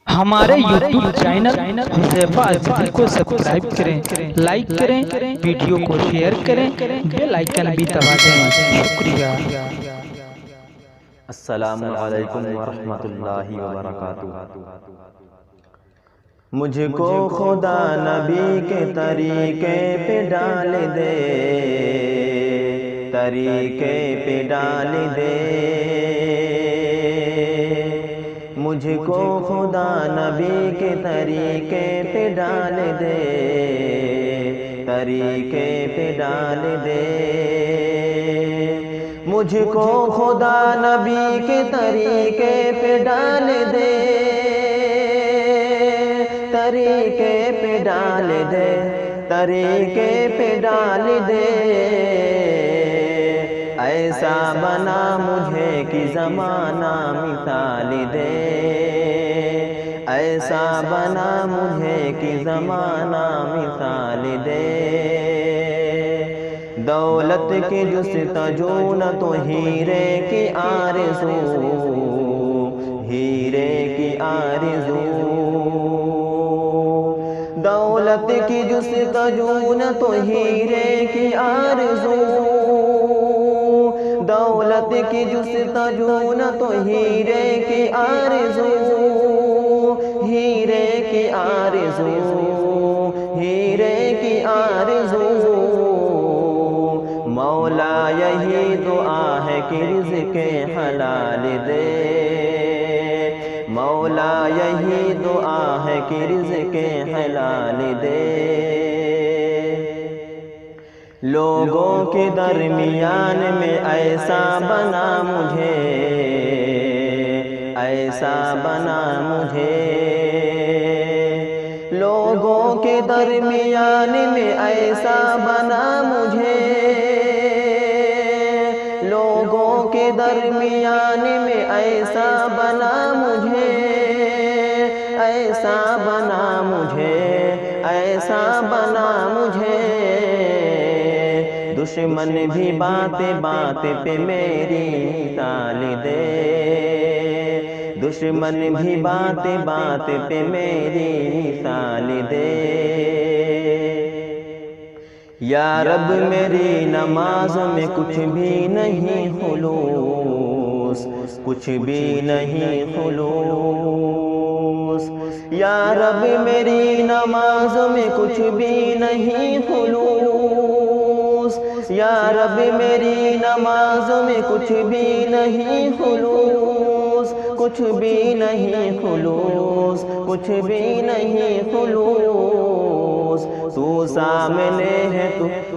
ہمارے YouTube channel Huzaifa الذکر کو subscribe کریں، لائک کریں، ویڈیو کو شیئر کریں، بیل آئیکن بھی دبا دیں۔ شکریہ۔ السلام علیکم ورحمۃ اللہ وبرکاتہ۔ مجھ کو خدا نبی کے طریقے پہ ڈال دے، طریقے پہ ڈال دے، مجھ کو خدا نبی کے طریقے پہ ڈال دے، طریقے پہ ڈال دے، مجھ کو خدا نبی کے طریقے پہ ڈال دے، طریقے پہ ڈال دے، طریقے پہ ڈال دے، ایسا بنا مجھے کہ زمانہ مثال دے، ایسا بنا مجھے کہ زمانہ مثال دے، دولت کی جستجو نہ تو ہیرے کی آرزو، ہیرے کی آرزو، دولت کی جستجو نہ تو ہیرے کی آرزو، دولت کی جستجو نہ تو ہیرے کی آرزو، ہیرے کی آرزو، ہیرے کی آرزو، مولا یہی دعا ہے کہ رزق حلال دے، مولا یہی دعا ہے کہ رزق حلال دے، لوگوں کے درمیان میں ایسا بنا مجھے، ایسا بنا مجھے، لوگوں کے درمیان میں ایسا بنا مجھے، لوگوں کے درمیان میں ایسا بنا مجھے، ایسا بنا مجھے، ایسا بنا مجھے، دشمن بھی بات بات پہ میری ٹال دے، دشمن بھی بات بات پہ میری ٹال دے، یا رب میری نماز میں کچھ بھی نہیں خلوص، کچھ بھی نہیں خلوص، یا رب میری نماز میں کچھ بھی نہیں خلوص، یا رب میری نماز میں کچھ بھی نہیں خلوص، کچھ بھی نہیں خلوص، کچھ بھی نہیں خلوص، تو سامنے ہے،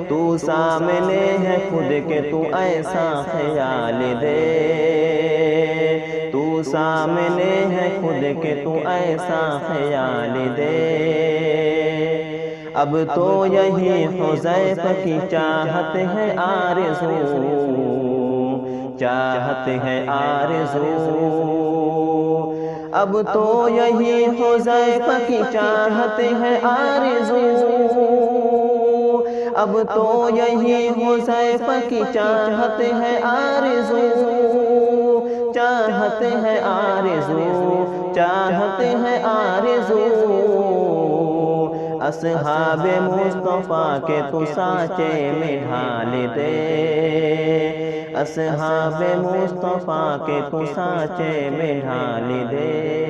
تو سامنے ہے خود کے، تو ایسا خیال دے، تو سامنے ہے خود کے، تو ایسا خیال دے، اب تو یہی حذیفہ کی چاہت ہے آرزو، چاہت ہے آرزو، اب تو یہی حذیفہ کی چاہت ہے آرزو، اب تو یہی حذیفہ کی چاہت ہے آرزو، چاہت ہے آرزو، چاہت ہے آرزو، اصحاب مصطفیٰ کے تو سانچے میں ڈھال دے، اصحاب مصطفیٰ کے تو سانچے میں ڈھال دے۔